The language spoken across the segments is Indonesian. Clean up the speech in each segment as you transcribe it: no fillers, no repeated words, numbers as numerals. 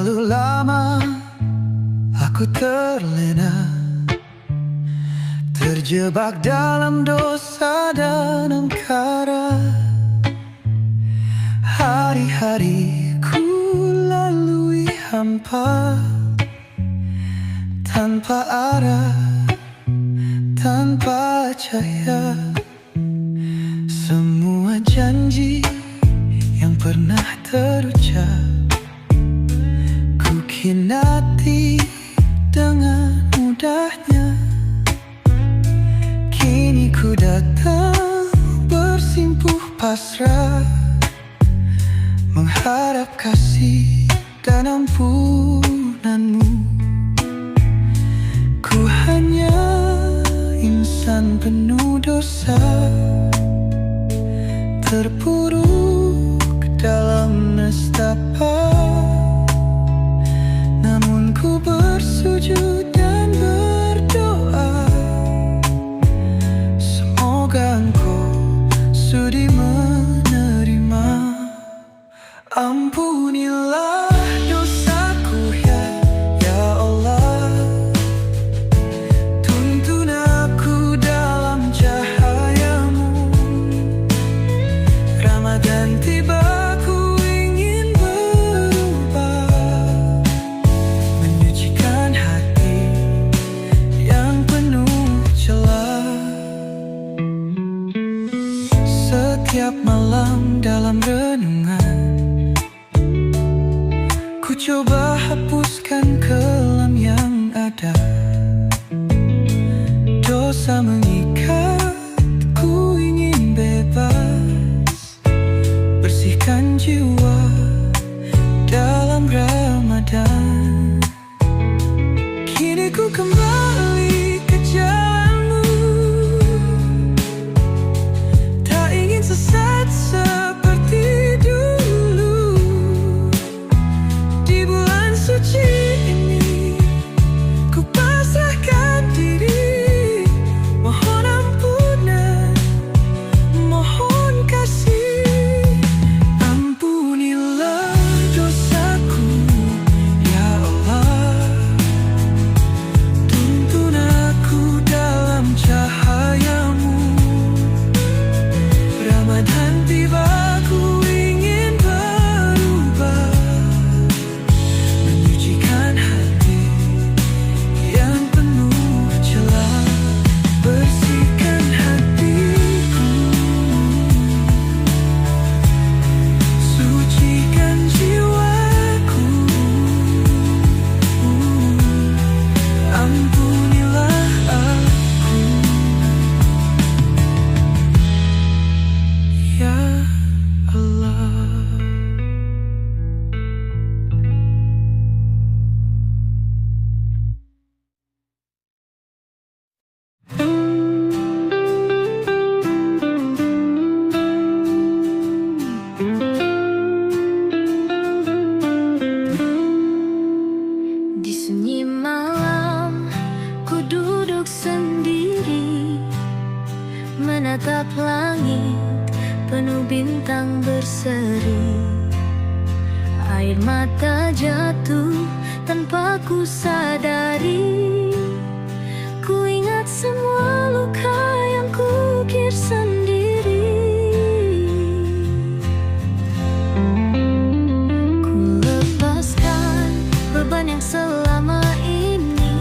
Terlalu lama aku terlena, terjebak dalam dosa dan angkara. Hari-hari ku lalui hampa, tanpa arah, tanpa cahaya. Semua janji yang pernah terucap ku khianati dengan mudahnya. Kini ku datang bersimpuh pasrah, mengharap kasih dan ampunanmu. Ku hanya insan penuh dosa, terpuruk dalam nestapa. Namun ku bersujud dan berdoa, semoga Engkau sudi menerima. Ampunilah dosaku ya Allah, tuntun aku dalam cahayamu. Ramadan tiba, ku ingin berubah, menyucikan hati yang penuh celah. Setiap malam dalam renungan ku coba hapuskan kelam yang ada. Dosa mengikat, ku ingin bebas, bersihkan jiwa dalam Ramadan. Kini ku kembali ke jalanmu, tak ingin sesat seperti dulu. Di bulan suci ini ku pasrahkan diri, mohon ampunan, mohon kasih. Ampunilah dosaku ya Allah, tuntun aku dalam cahayamu. Ramadan tiba, ku ingin berubah, menyucikan hati yang penuh celah. Bersihkan hatiku, sucikan jiwaku. Ampunilah aku ya Allah. Di sunyi malam, ku duduk sendiri, menatap langit penuh bintang berseri. Air mata jatuh tanpa ku sadari, ku ingat semua luka yang ku ukir sendiri. Ku lepaskan beban yang selama ini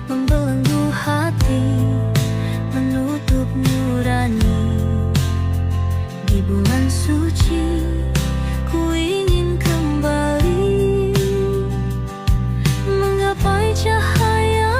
membelenggu hati, menutup nurani. Di bulan suci ku ingin kembali menggapai cahaya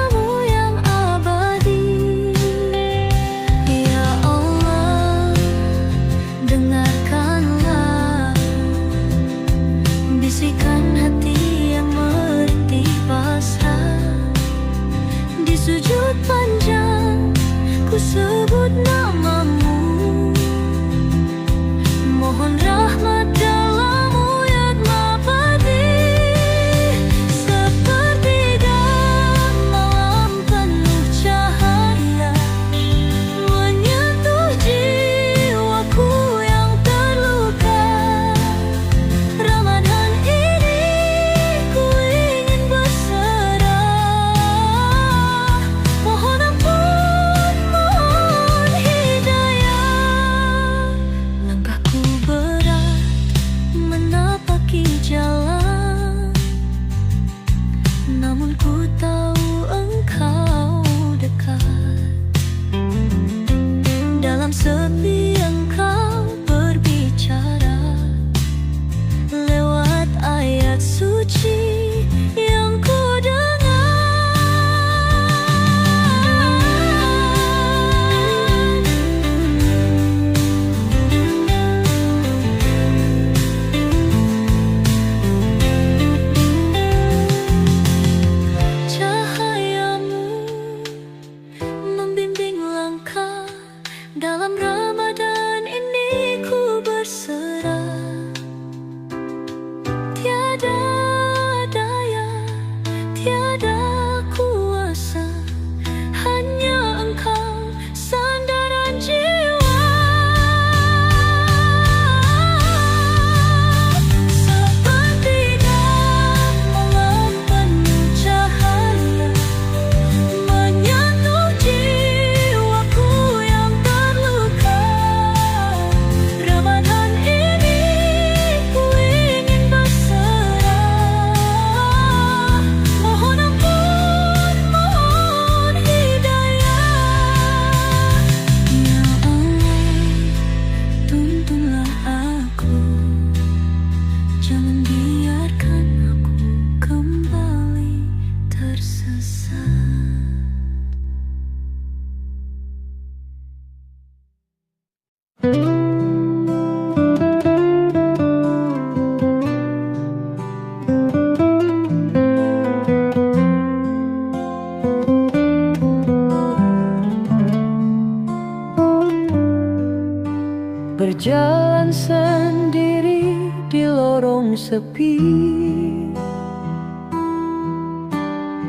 lorong sepi,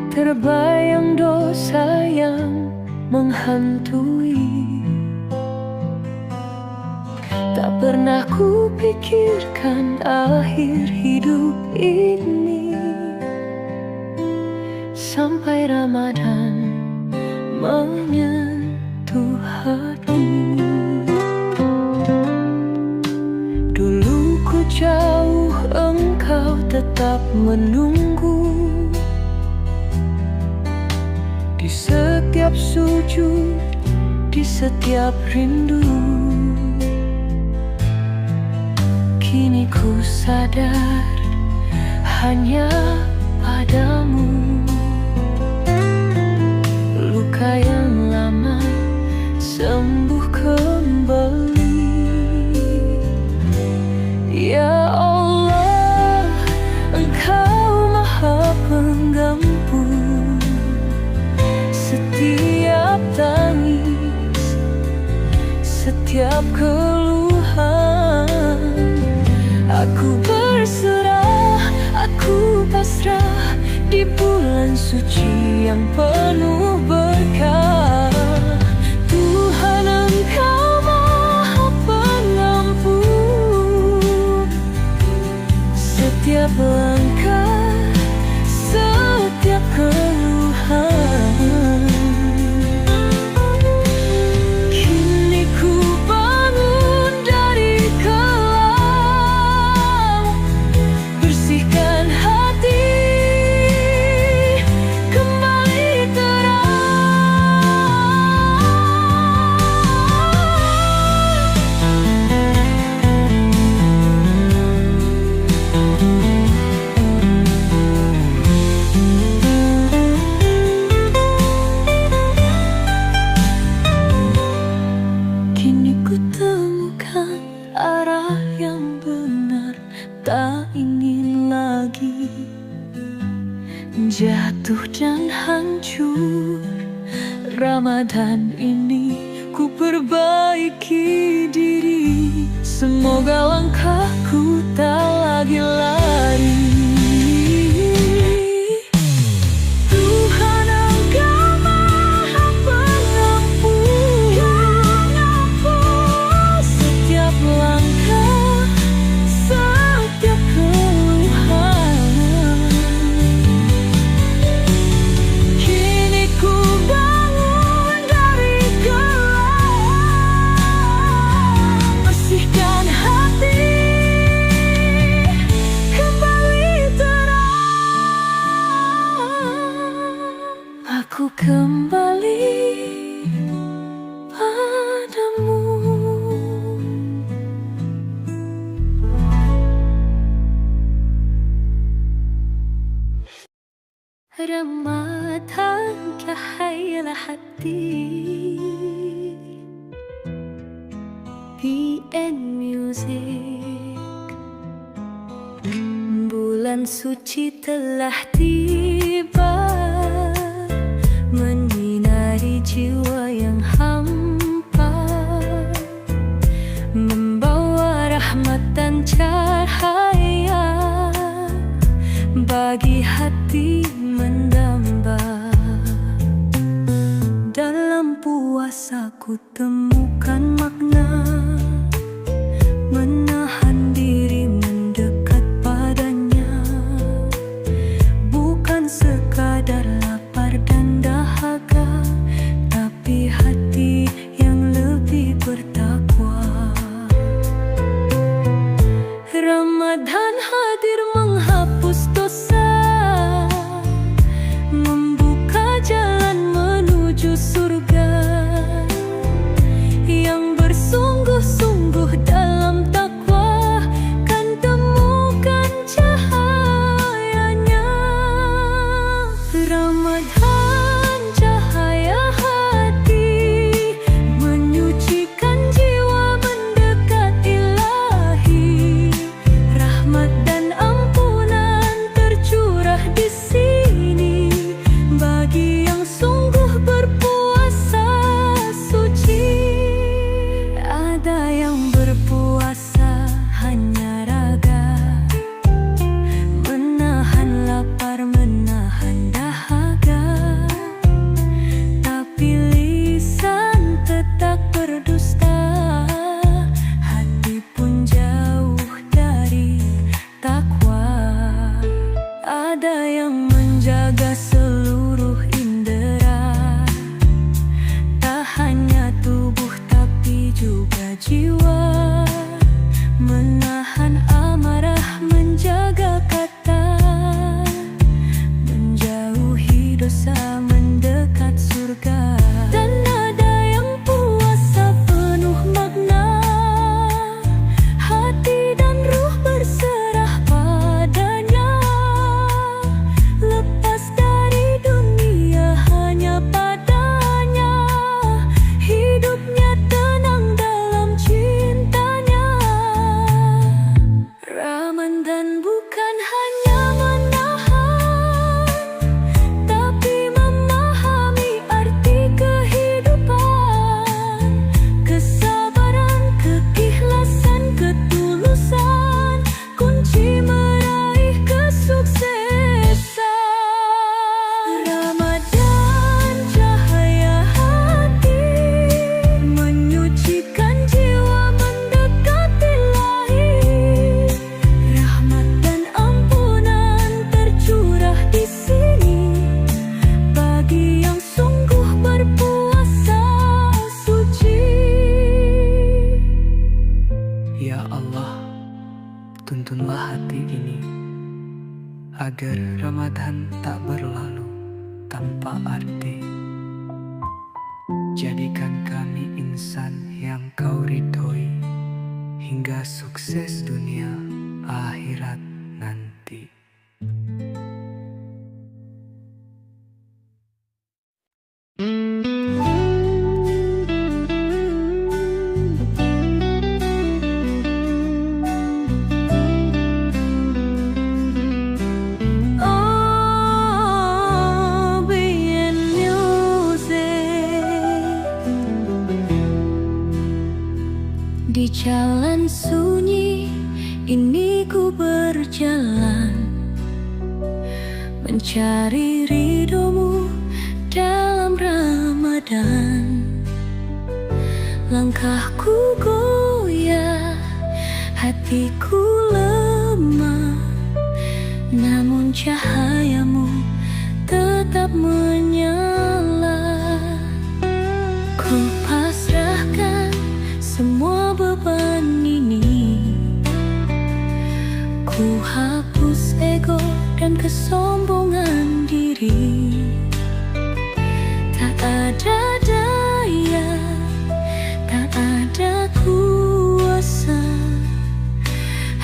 terbayang dosa yang menghantui. Tak pernah kupikirkan akhir hidup ini, sampai Ramadan menyentuh hati. Dulu ku jauh, engkau tetap menunggu. Di setiap sujud, di setiap rindu. Kini ku sadar hanya padamu luka yang lama sembuh kembali. Ya Allah, Engkau Maha Penggampun setiap tangis, setiap keluhan. Aku berserah, aku pasrah di bulan suci yang penuh berkah. Tuhan, Engkau Maha Pengampun setiap langkah, setiap keluhan. Kini ku bangun dari kelam, bersihkan hati, kembali kini ku temukan arah yang benar, tak ingin lagi jatuh dan hancur. Ramadan ini ku perbaiki diri, semoga langkahku tak lagi lari. Tuhan, Engkau Maha Pengampun setiap langkah, setiap keluhan. Kini ku bangun dari kelam, bersihkan hati, kembali terang. Aku kembali padamu. Ramadan cahaya hati, PN Music. Bulan suci telah tiba, menyinari jiwa yang hampa, membawa rahmat dan cahaya bagi hati mendamba. Dalam puasa ku temukan makna, menahan diri mendekat padanya, bukan sekadar lapar dan dahaga, tapi hati yang lebih bertakwa. Ramadan hadir menghapus dosa, membuka jalan menuju surga yang bersumber menahan amarah, menjaga kata, menjauhi dosa, mendekat surga. Dan ada yang puasa penuh makna, hati dan ruh berserah padanya. Lepas dari dunia hanya padanya, hidupnya tenang dalam cintanya. Ramadan bukan hanya menahan, tapi memahami arti kehidupan. Kesabaran, keikhlasan, ketulusan, kunci meraih kesuksesan. Ramadan cahaya hati, menyucikan jiwa, mendekati Ilahi. Rahmat dan ampunan tercurah di sini bagi yang sungguh berpuasa suci. Ya Allah, tuntunlah hati ini agar Ramadan tak berlalu tanpa arti. Jadikan kami insan yang Kau ridhoi, hingga sukses dunia akhirat nanti. Oh, BN Music. Di jalan sunyi ini ku berjalan, mencari ridhomu dalam Ramadan. Langkahku goyah, hatiku lemah, namun cahayamu tetap menyala. Ku pasrahkan semua beban ini, ku hapus ego dan kesombongan diri. Tak ada daya, tak ada kuasa,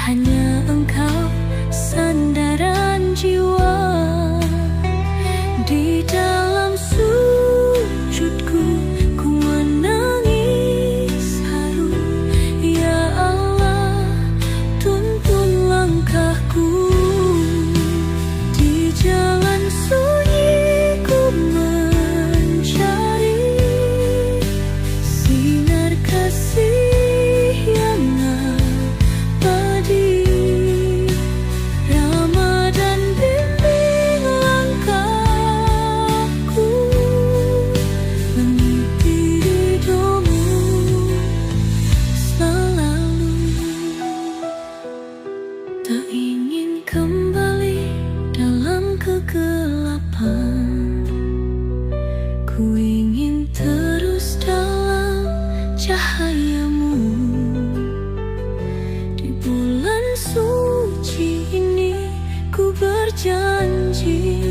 hanya Engkau sandaran jiwa. Di dalam sujudku ku menangis haru, ya Allah tuntun langkahku. Di jalan sunyi ku mencari sinar kasih yang abadi. Ramadan bimbing langkahku, mengikuti ridhomu selalu. Tak ingin kembali dalam kegelapan, ku ingin terus dalam cahayamu. Di bulan suci ini ku berjanji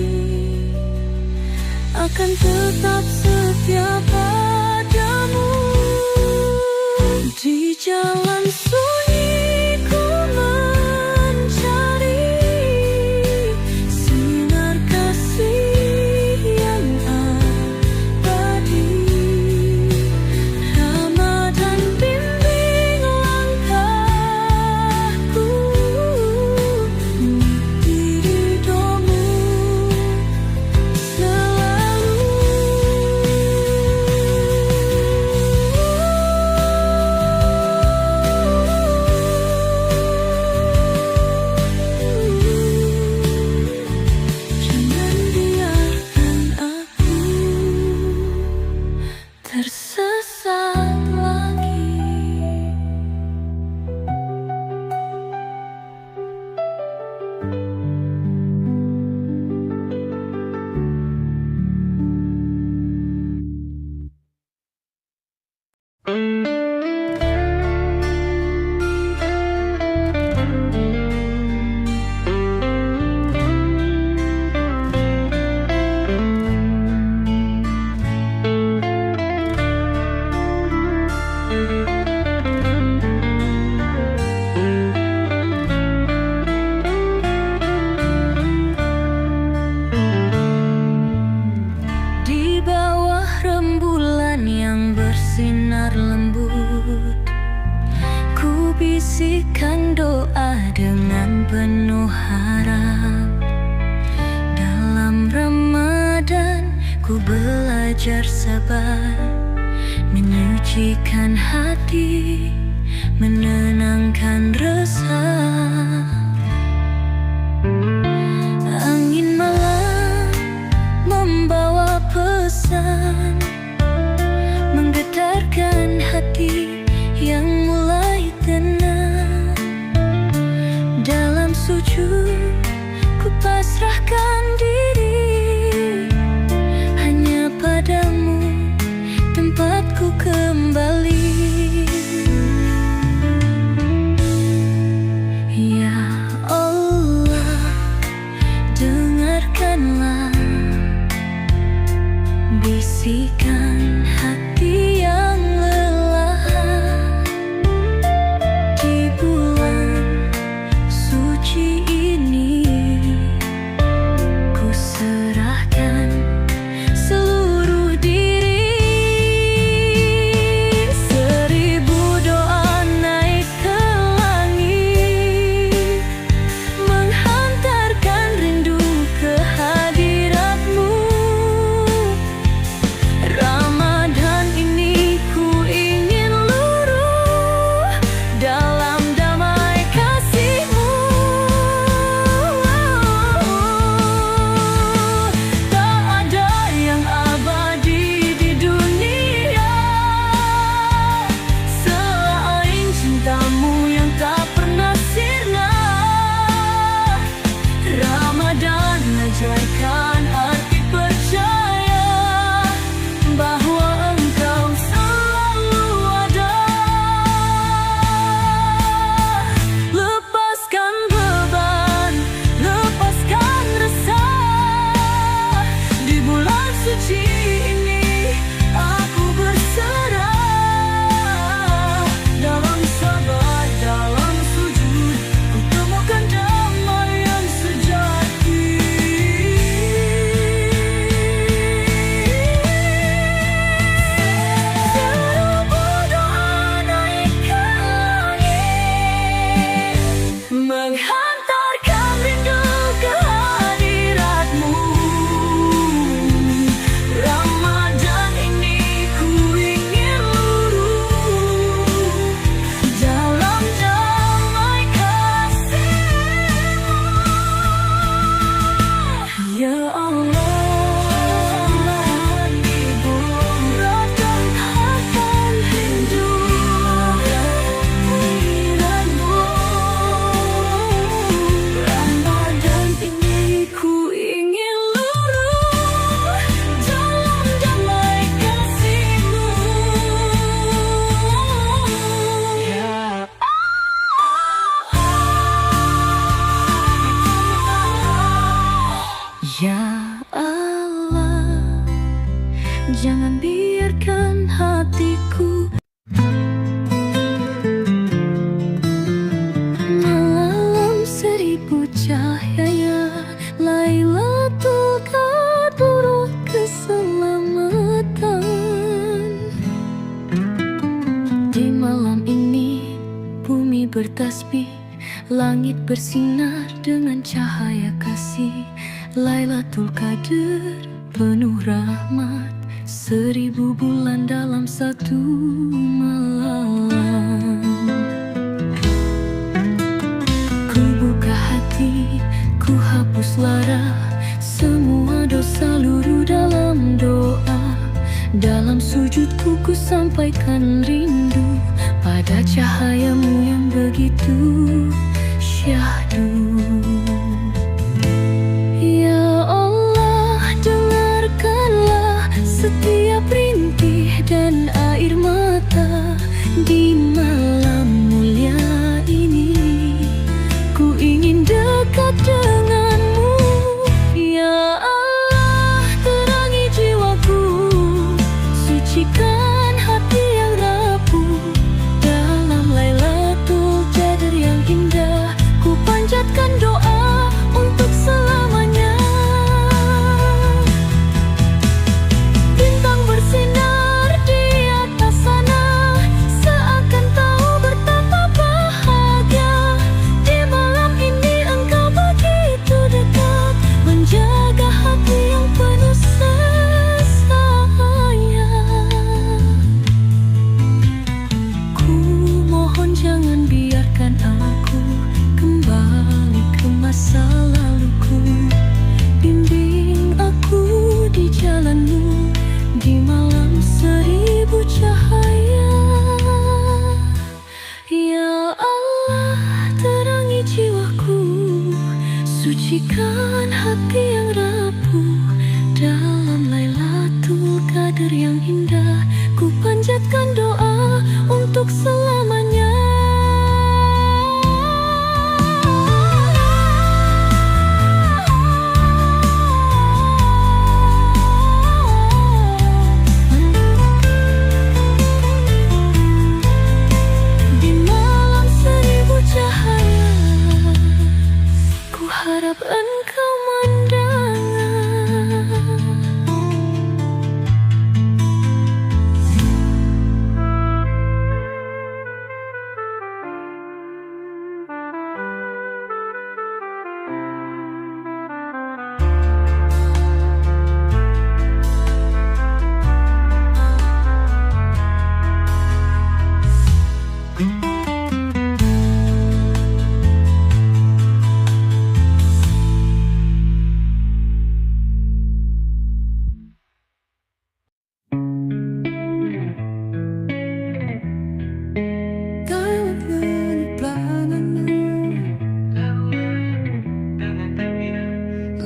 akan tetap setia padamu. Di jalan sunyi ku mencari sinar kasih yang abadi. Ramadan bimbing langkahku, mengikuti ridhomu selalu. mensucikan hati, menenangkan resah. Angin malam membawa pesan, menggetarkan hati yang mulai tenang. Dalam sujud ku pasrahkan diri, hanya padamu tempatku kembali. Ya Allah, dengarkanlah bisikan hati yang lelah. Di bulan suci ini ku serahkan seluruh diri. Seribu doa naik ke langit, menghantarkan rindu ke hadiratmu. Ramadan ini ku ingin luruh dalam damai kasih-Mu. Tak ada yang abadi di dunia selain cinta-Mu yang tak pernah sirna. Ramadan ajarkan arti percaya bahwa Engkau selalu ada. Lepaskan beban, lepaskan resah. Di bulan suci ini aku berserah. Dalam sabar, dalam sujud, ku temukan damai yang sejati. Seribu doa naik ke langit, menghantarkan rindu ke hadirat-Mu. Ramadan ini ku ingin luruh dalam damai kasih-Mu. Ya Allah, di bulan akan rindu hadirat-Mu. Ramadan ini ku ingin luruh dalam damai kasih-Mu. Ya Ya Allah, jangan biarkan hatiku malam seribu cahaya. Lailatul Qadar keselamatan. Di malam ini bumi bertasbih, langit bersinar dengan cahaya kasih. Lailatul Qadar penuh rahmat, 1000 bulan dalam satu malam. Ku buka hati, ku hapus lara, semua dosa luruh dalam doa. Dalam sujudku ku sampaikan rindu pada cahaya-Mu yang begitu syahdu. Ya Allah, dengarkanlah setiap rintih dan air mata. Di malam mulia ini ku ingin dekat denganmu. Ya Allah, terangi jiwaku, sucikan hati yang rapuh dalam Lailatul Qadar yang Sucikan hati yang rapuh dalam Lailatul Qadar yang indah. Ku panjatkan doa untuk selamanya. Di malam seribu cahaya, ku harap engkau mendengar.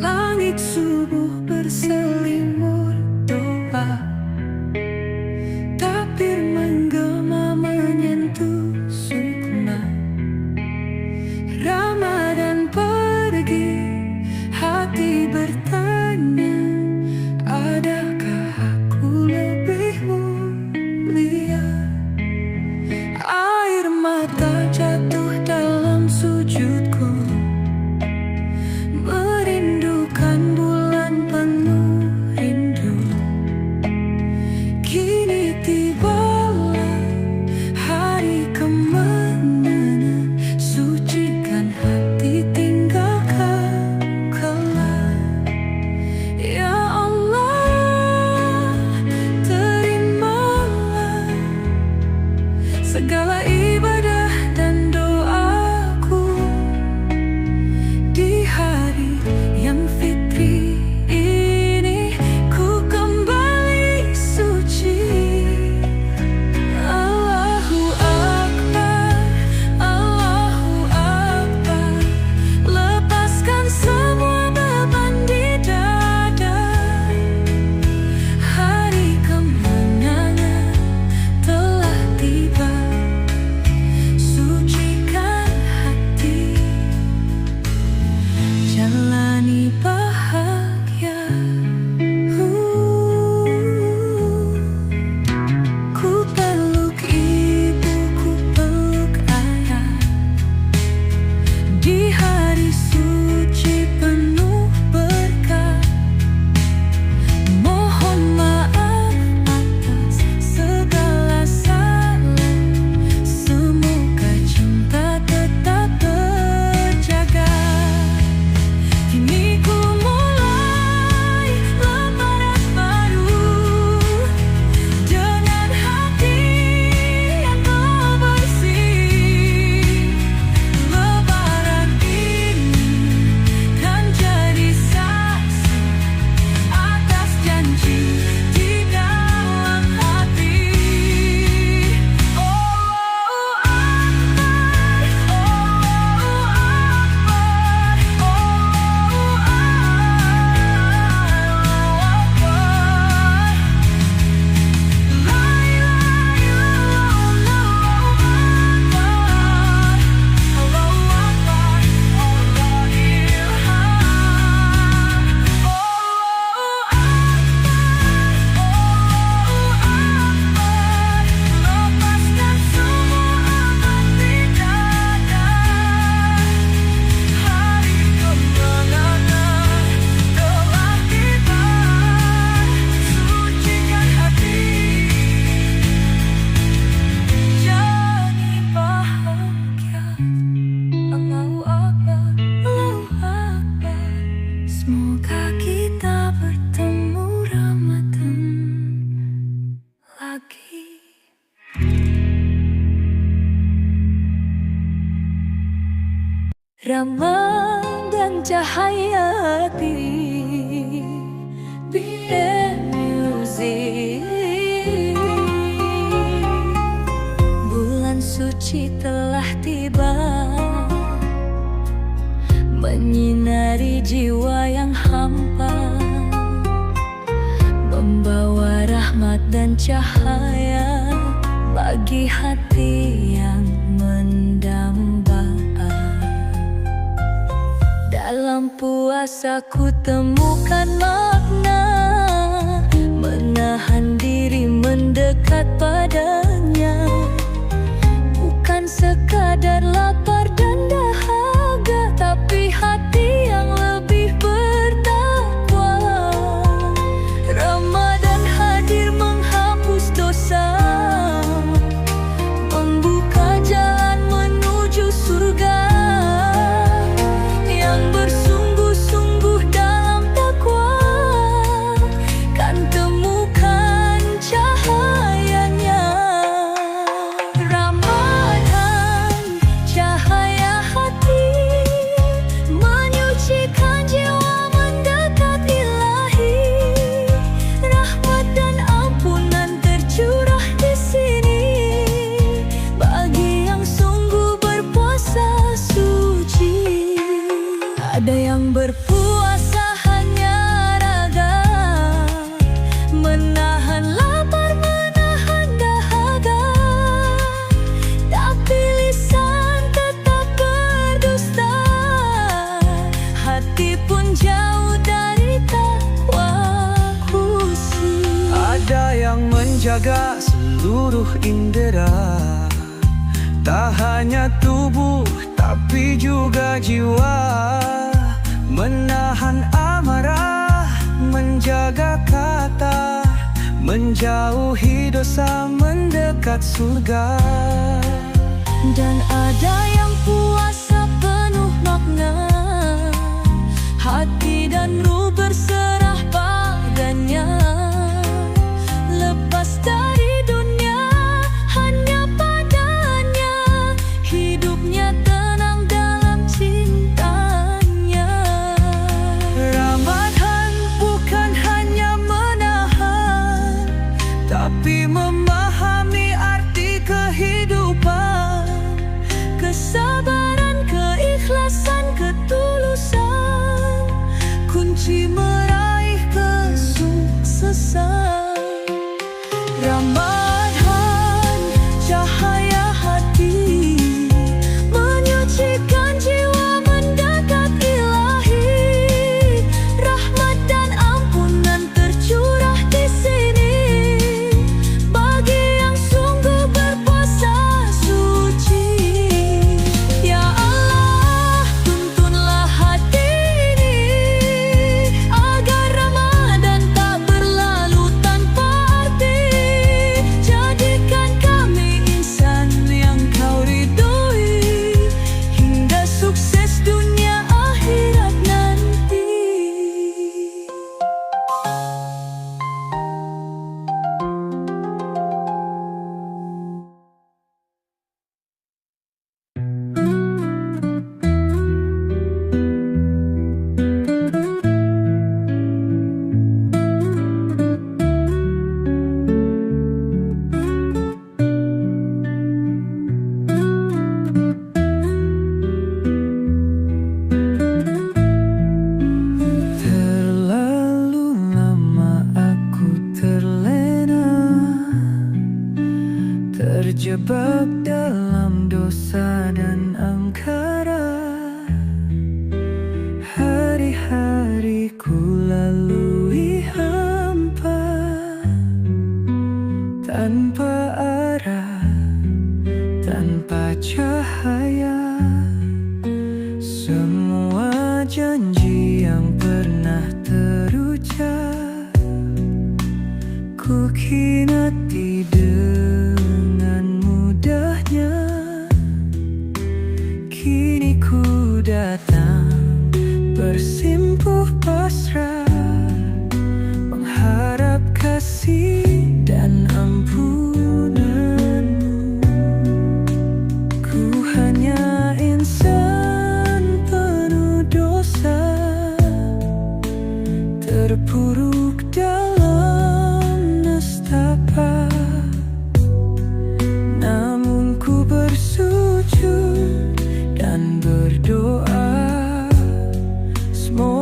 Langit subuh berselimut doa, takbir menggema menyentuh sukma. Ramadan pergi, hati bertanya, adakah aku lebih mulia? Air mata jatuh dalam sujudku, merindukan bulan penuh rindu. Kini tibalah hari kemenangan, sucikan hati, tinggalkan kelam. Ya Allah, terimalah segala ibadah dan doaku di hari yang fitri ini. Ku kembali suci. Allahu Akbar, Allahu Akbar. Lepaskan semua beban di dada. Hari kemenangan telah tiba, sucikan hati, jalani bahagia. Ku peluk ibu, ku peluk ayah di hari suci penuh berkah. Mohon maaf atas segala salah, semoga cinta tetap terjaga. Kini ku mulai lembaran baru dengan hati yang telah bersih. Lebaran ini kan jadi saksi atas janji di dalam hati. Allahu Akbar, Allahu Akbar, Allahu Akbar. La ilaha illallah, Allahu Akbar, Allah ilham. Allahu Akbar, lepaskan semua beban di dada. Hari kemenangan telah tiba, sucikan hati, jalani bahagia. Allahu Akbar, Allahu Akbar. Semoga kita bertemu Ramadan lagi. Ramadan cahaya hati, BM Music. Bulan suci telah tiba, menyinari dari jiwa yang hampa, membawa rahmat dan cahaya bagi hati yang mendamba. Dalam puasa ku temukan makna, menahan diri mendekat padanya, bukan sekadar lapar dan dahaga, tapi hati yang lebih bertakwa. Ramadan hadir menghapus dosa, membuka jalan menuju surga. Yang bersungguh-sungguh dalam takwa kan temukan cahayanya. Ramadan, cahaya hati, menyucikan jiwa mendekat Ilahi. Rahmat dan ampunan tercurah di sini bagi yang sungguh berpuasa suci. Ada yang berpuasa hanya raga, menahan lapar, menahan dahaga, tapi lisan tetap berdusta, hati pun jauh dari takwa khusyuk. Ada yang menjaga seluruh indera, tak hanya tubuh tapi juga jiwa, menahan amarah, menjaga kata, menjauhi dosa, mendekat surga. Dan ada yang puasa penuh makna, hati dan ruh berserah padanya, lepas dari dunia hanya padanya, hidupnya tenang dalam cintanya. Ramadan bukan hanya menahan, tapi memahami arti kehidupan, kesabaran, keikhlasan, ketulusan, kunci meraih kesuksesan. Ramadan, cahaya hati, menyucikan jiwa mendekat Ilahi. Rahmat dan ampunan tercurah di sini bagi yang sungguh berpuasa suci. Ya Allah, tuntunlah hati ini agar Ramadan tak berlalu tanpa arti. Jadikan kami insan yang Kau ridhoi, hingga sukses dunia akhirat nanti. Terlalu lama aku terlena, terjebak dalam dosa dan angkara. Hari-hariku lalui hampa, tanpa arah, tanpa cahaya. Semua janji yang pernah terucap ku khianati dengan mudahnya. Kini ku datang bersimpuh pasrah, mengharap kasih dan ampunanmu. Ku hanya insan penuh dosa, terpuruk dalam nestapa. Namun ku bersujud dan berdoa, semoga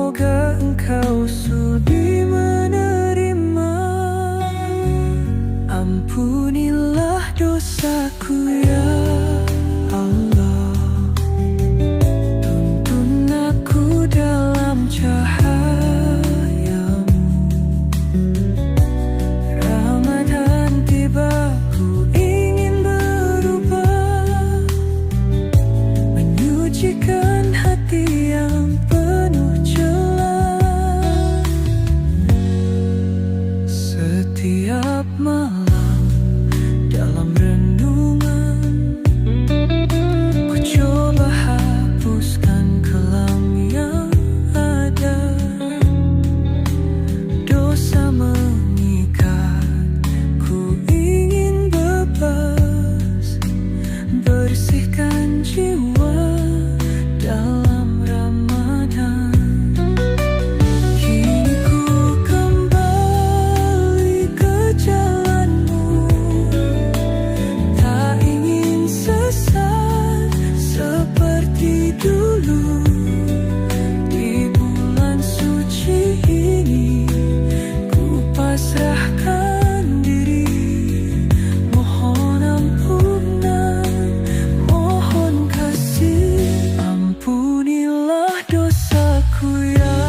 Ampunilah dosaku ya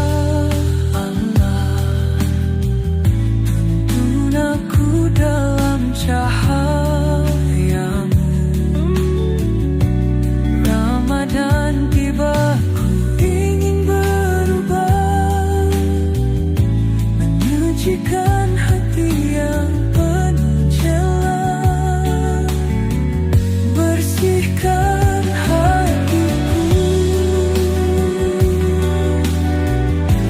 Allah, tuntun aku dalam cahayamu. Ramadan tiba, ku ingin berubah, menyucikan hati yang penuh celah, bersihkan hatiku,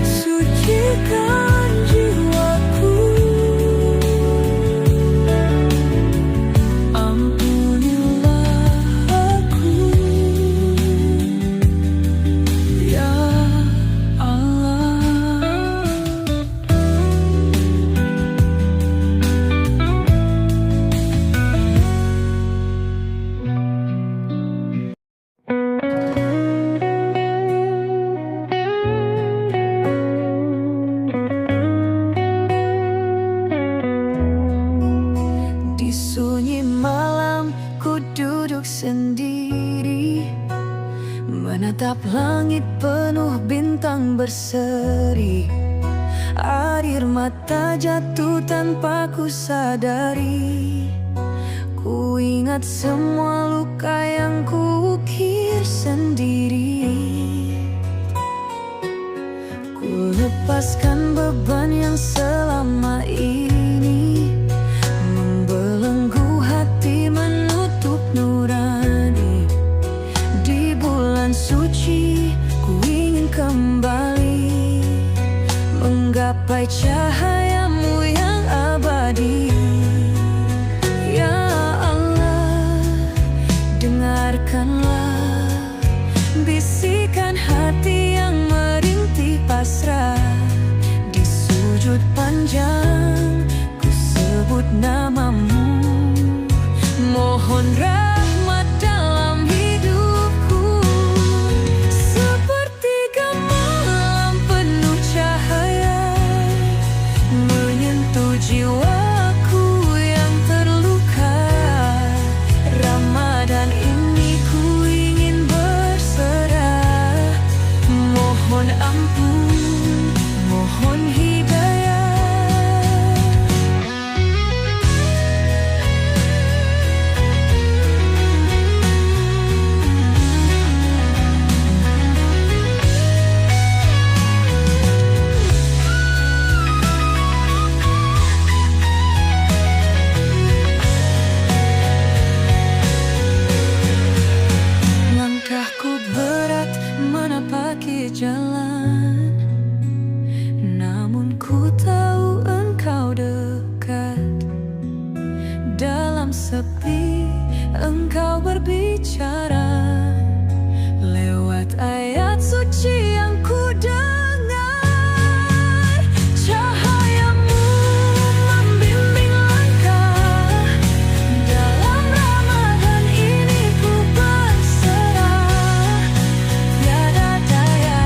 sucikan jiwaku. Ampunilah aku ya Allah. Di sunyi malam ku duduk sendiri, menatap langit penuh bintang berseri. Air mata jatuh tanpa ku sadari, ku ingat semua luka yang ku ukir sendiri. Ku lepaskan beban yang selama ini membelenggu hati, menutup nurani. Di bulan suci ku ingin kembali menggapai cahayamu yang abadi. Ya Allah, dengarkanlah bisikan hati yang merintih pasrah. Di sujud panjang ku sebut namamu, mohon rahmat dalam hidupku. Sepertiga malam penuh cahaya menyentuh jiwaku yang terluka. Ramadan ini ku ingin berserah, mohon ampun, mohon hidayah. Langkahku berat menapaki jalan, namun ku tahu engkau dekat. Dalam sepi engkau berbicara lewat ayat suci yang ku dengar. Cahayamu membimbing langkah, dalam Ramadan ini ku berserah. Tiada daya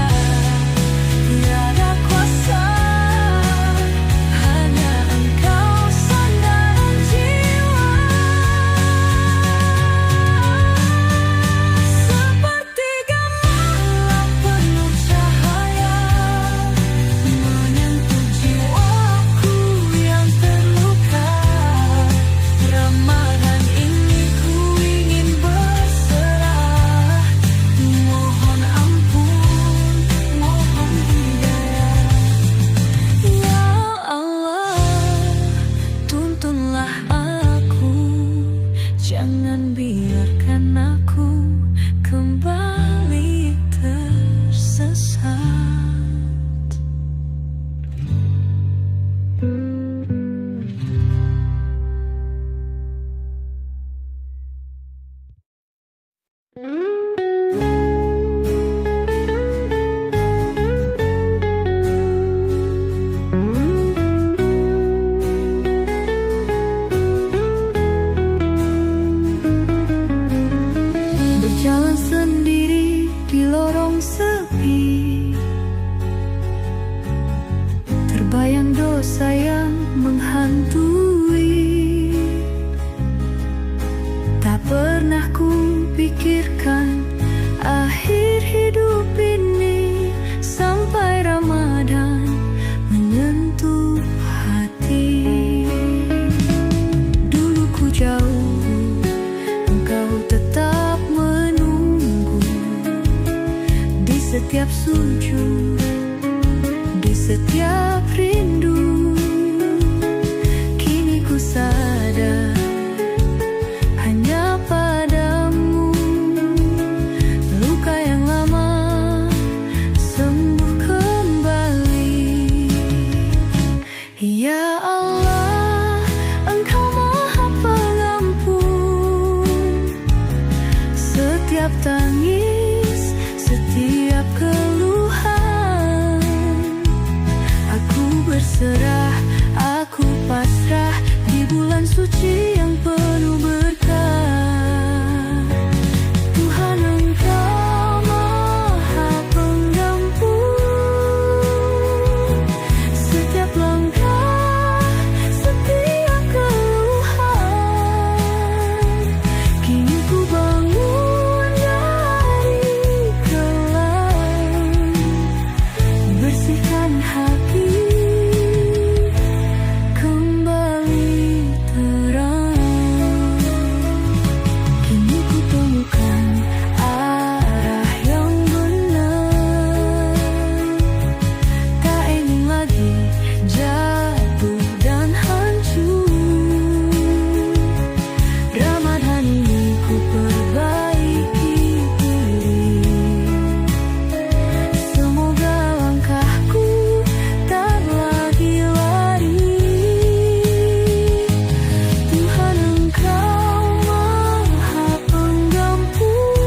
setiap sujud, di setiap rindu. Kini ku sadar hanya padamu luka yang lama sembuh kembali. Ya Allah, Engkau Maha Pengampun setiap tangis, setiap keluhan. Aku berserah, aku pasrah di bulan suci yang penuh berkah. Tuhan, Engkau Maha Pengampun setiap langkah, setiap keluhan. Kini ku bangun dari kelam, bersihkan hati, kembali terang. Kini ku temukan arah yang benar, tak ingin lagi jatuh dan hancur. Ramadan ini ku perbaiki diri, semoga langkahku tak lagi lari. Tuhan, Engkau Maha Pengampun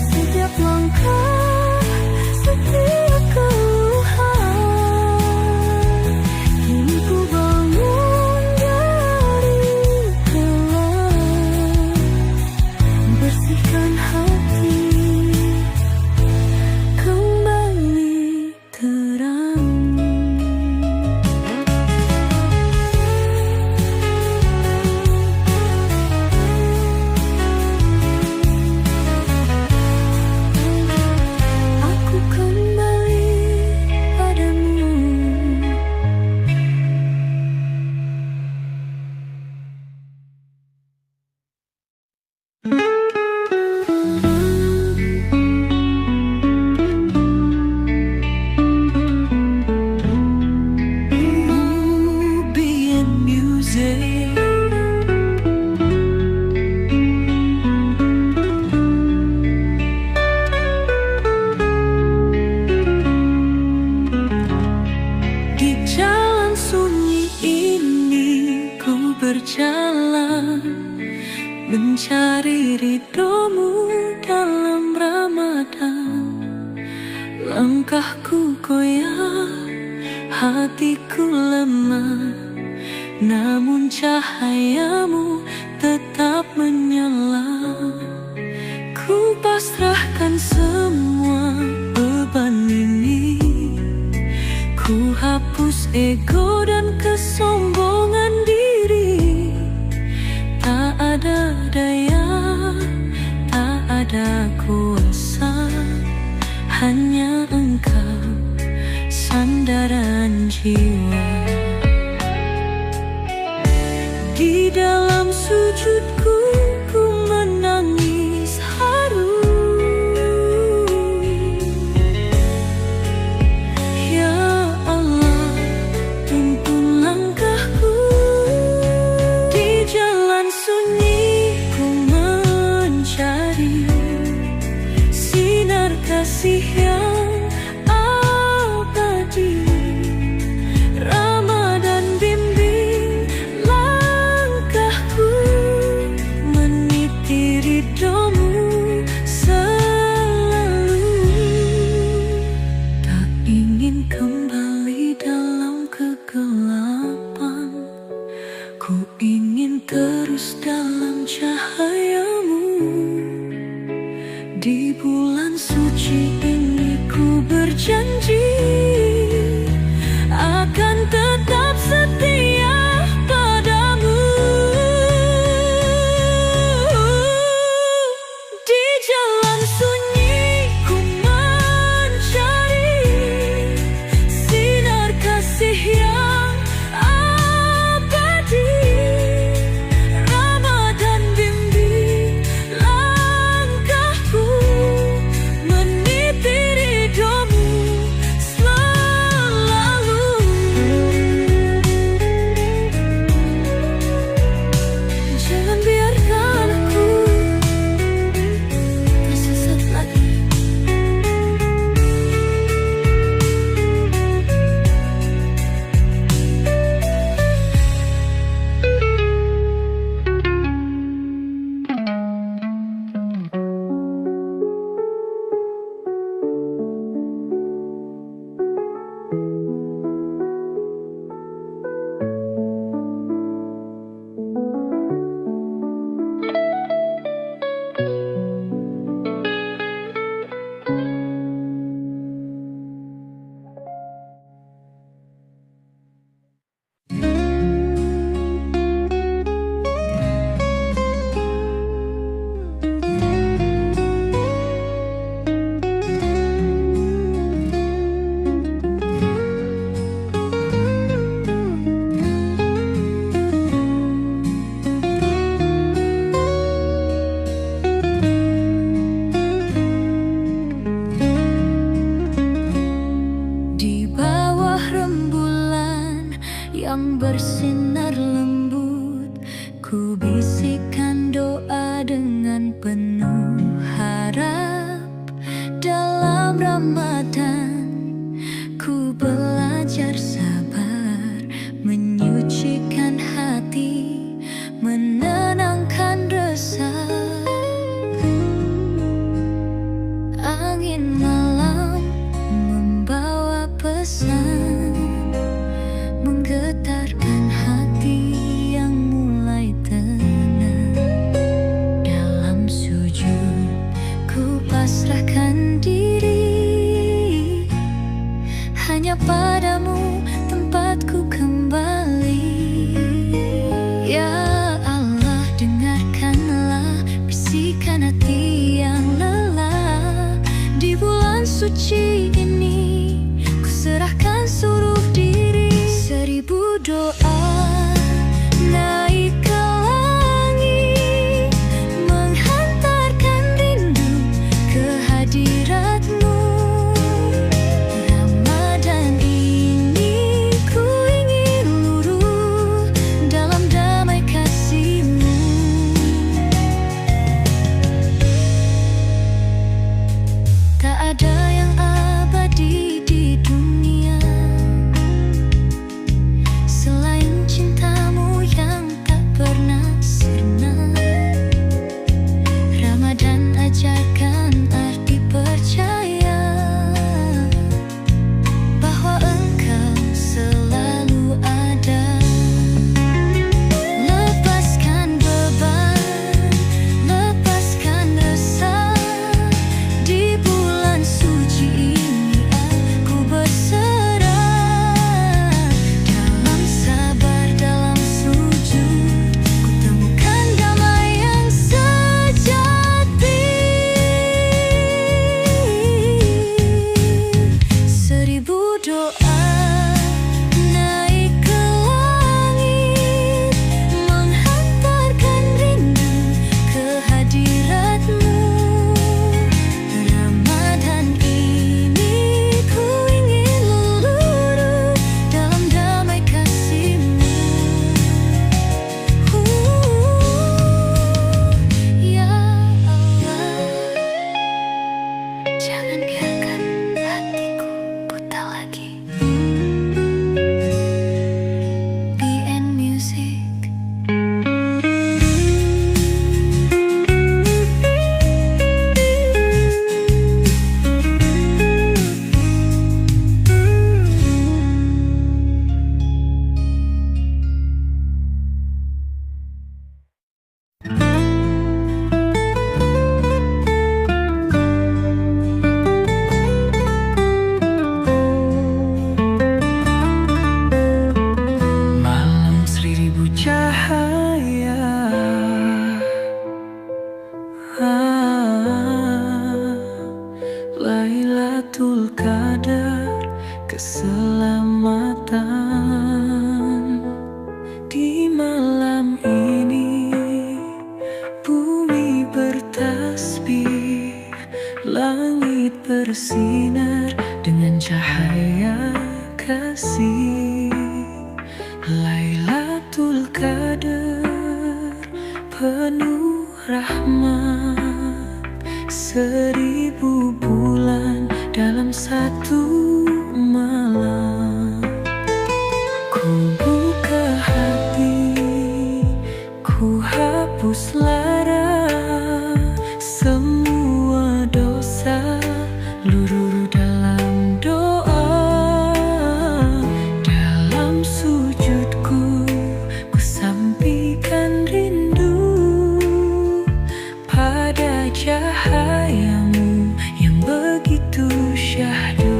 setiap langkah, setiap keluhan. Kini ku bangun dari kelam, bersihkan hati, kembali terang. Aku kembali padamu. Movie and music. Di jalan sunyi ini ku berjalan, mencari ridhomu dalam Ramadan. Langkahku goyah, hatiku lemah, namun cahayamu tetap menyala. Ku pasrahkan semua beban ini, ku hapus ego dan kesombongan diri. Tak ada daya, tak ada kuasa, hanya Engkau sandaran jiwa. Di dalam sujudku ku menangis haru. Ya Allah, tuntun langkahku. Di jalan sunyi ku mencari sinar kasih yang abadi. Ramadan bimbing langkahku, meniti ridhomu selalu. Tak ingin kembali dalam kegelapan, ku ingin terus dalam cahayamu. Di bulan suci ini ku berjanji akan tetap setia padamu. Di jalan sunyi ku mencari sinar kasih yang abadi. Ramadan bimbing langkahku, yang bersinar lembut, ku bisikan doa dengan penuh harap. Dalam Ramadan, ku belajar sabar, menyucikan hati, menenangkan resah. Angin malam membawa pesan, menggetarkan hati yang mulai tenang. Dalam sujud, ku pasrahkan diri, hanya padamu tempatku kembali. Ya Allah, dengarkanlah bisikan hati yang lelah. Di bulan suci ini, ku serahkan seluruh diri. Seribu doa naik ke langit, menghantarkan rindu ke hadiratmu. Ramadan ini ku ingin luruh dalam damai kasih-Mu. Tak ada yang abadi di dunia selain cinta-Mu yang tak pernah sirna. Ramadan ajarkan arti percaya bahwa Engkau selalu ada. Lepaskan beban, lepaskan resah. Di bulan suci ini aku berserah. Dalam sabar, dalam sujud, ku temukan damai yang sejati. Seribu doa naik ke langit, menghantarkan rindu ke hadirat-Mu. Ramadan ini ku ingin luruh dalam damai kasih-Mu. Ya Allah, jangan biarkan hatiku buta lagi. BN Music. Malam seribu cahaya, Lailatul Qadar, keselamatan. Di malam ini bumi bertasbih, langit bersinar dengan cahaya kasih. Lailatul Qadar penuh rahmat, 1000 bulan dalam satu malam. Ku buka hati, ku hapus lara, semua dosa luruh dalam doa. Dalam sujudku, ku sampaikan rindu pada cahaya-Mu yang begitu syahdu.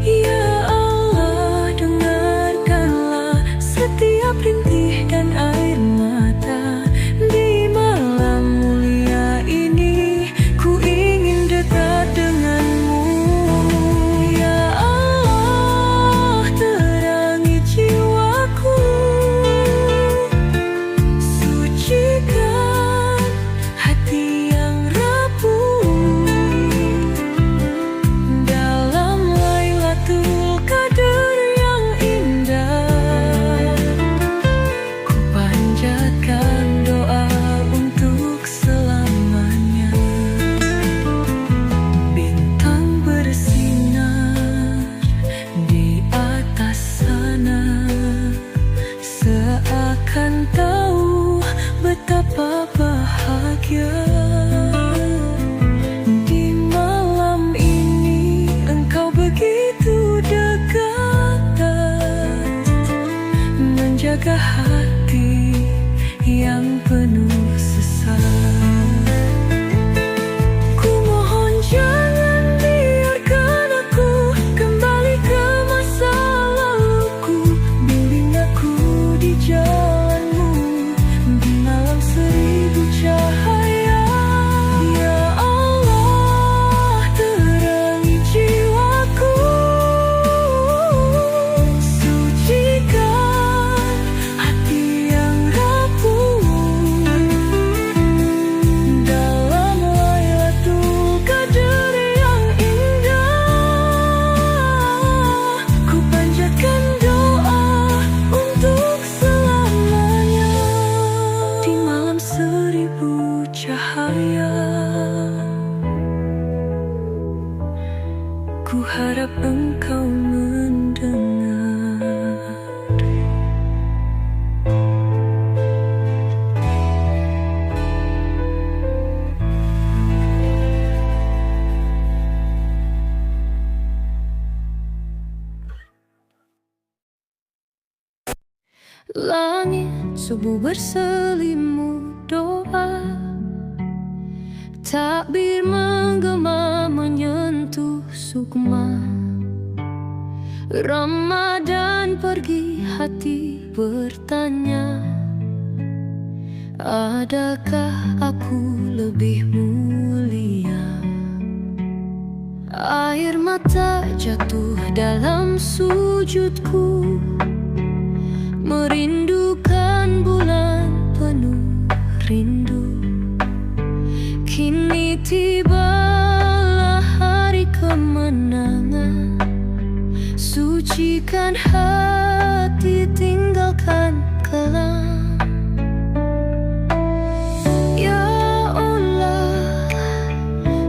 Ya Allah, dengarkanlah setiap rintih dan air mata. Di malam mulia ini, ku ingin dekat dengan-Mu. Ya Allah, terangi jiwaku, sucikan hati yang rapuh. Ku harap engkau mendengar. Langit subuh berselimut doa, takbir menggema menyentuh sukma. Ramadan pergi, hati bertanya, adakah aku lebih mulia? Air mata jatuh dalam sujudku, merindukan bulan penuh rindu. Kini tibalah hari kemenangan, sucikan hati, tinggalkan kelam. Ya Allah,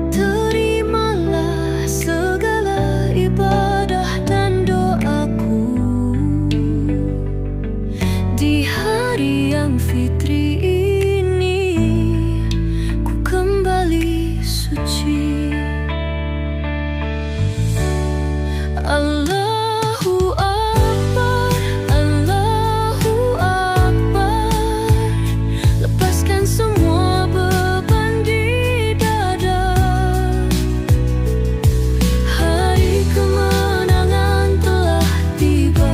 terimalah segala ibadah dan doaku di hari yang fitri ini. Ku kembali suci. Allahu Akbar, Allahu Akbar. Lepaskan semua beban di dada. Hari kemenangan telah tiba,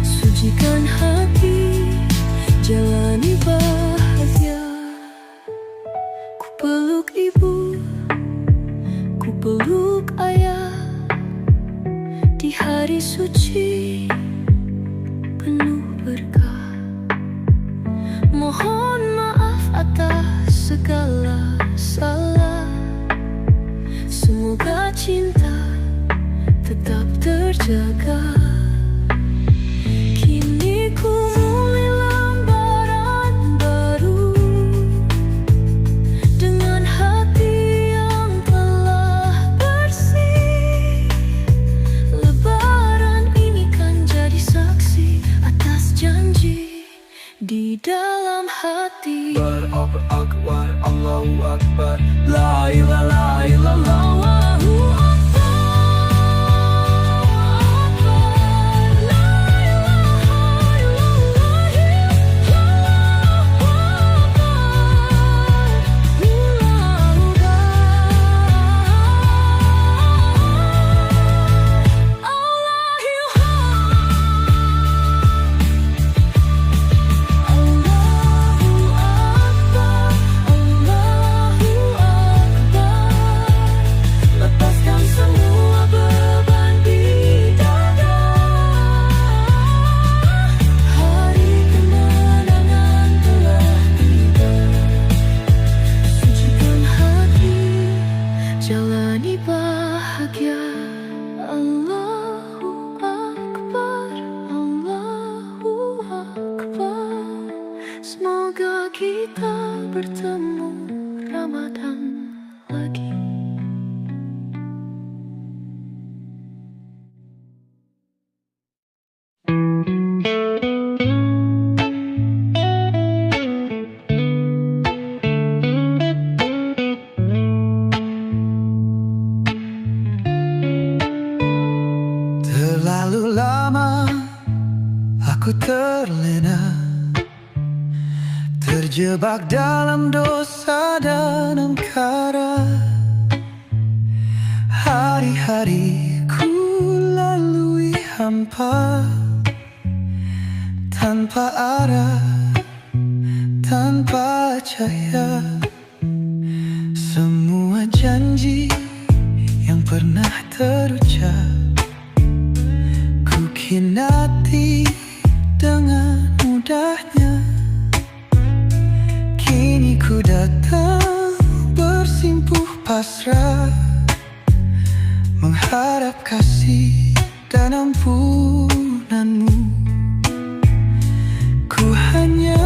sucikan hati, jalani bahagia. Ku peluk ibu, ku peluk ayah, di hari suci penuh berkah. Mohon maaf atas segala salah, semoga cinta tetap terjaga. Kini ku mulai lembaran baru, dengan hati yang telah bersih. Lebaran ini kan jadi saksi atas janji di dalam hati. Akbar, Akbar, Allahu Akbar, La ilaha illallah, Allahu Akbar, La ilaha lepaskan semua beban di dada. Hari kemenangan telah tiba, sucikan hati, jalani bahagia. Allahu Akbar, Allahu Akbar. Semoga kita bertemu Ramadan lagi. Terlalu lama aku terlena, terjebak dalam dosa dan angkara. Hari-hari ku lalui hampa, tanpa arah, tanpa cahaya. Semua janji yang pernah terucap ku khianati dengan mudahnya. Kini ku datang bersimpuh pasrah, mengharap kasih dan ampunanmu. Ku hanya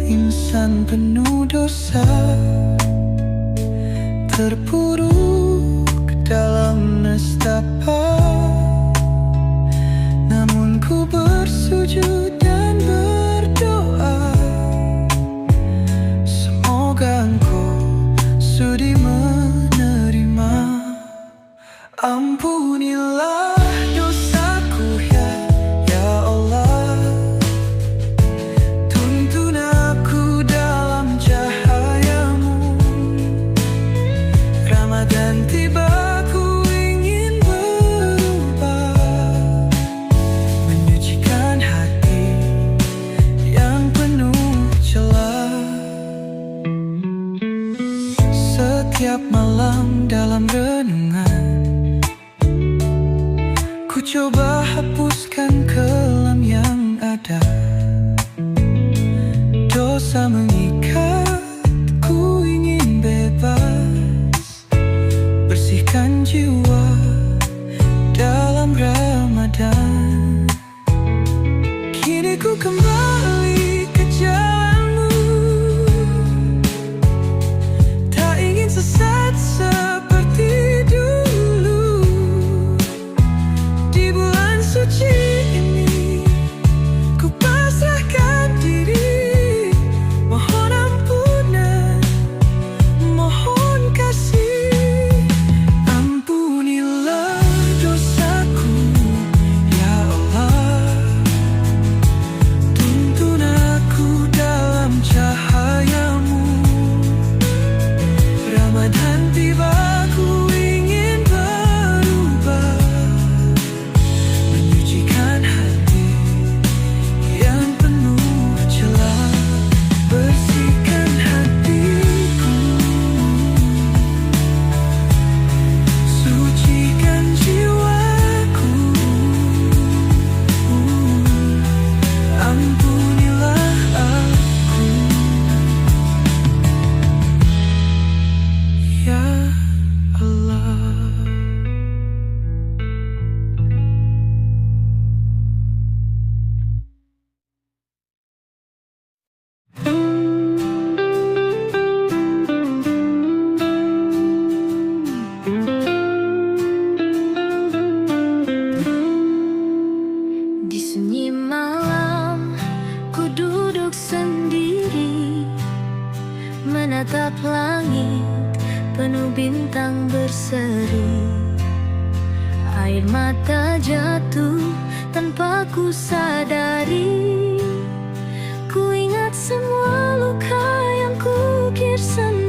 insan penuh dosa, terpuruk dalam siapa. Namun ku bersujud dan berdoa, semoga engkau sudi menerima. Ampunilah dosaku ya Allah. Tuntun aku dalam cahayamu. Ramadan tiba, ku ingin berubah, menyucikan hati yang penuh celah. Setiap malam dalam renungan, ku coba hapuskan kelam yang ada. Dosa mengikat, ku ingin bebas, bersihkan jiwa dalam Ramadan. Kini ku kembali ke jalanmu, tak ingin sesat seperti dulu. Di bulan suci ini, ku pasrahkan diri, mohon ampunan, mohon kasih. Ampunilah dosaku ya Allah. Tuntun aku dalam cahayamu. Ramadan tiba, ku ingin berubah, menyucikan hati yang penuh celah. Bersihkan hatiku, sucikan jiwaku. Ampunilah aku ya Allah. Di sunyi malam, ku duduk sendiri, menatap langit penuh bintang berseri. Air mata jatuh tanpa ku sadari. Ku ingat semua luka yang ku ukir sendiri.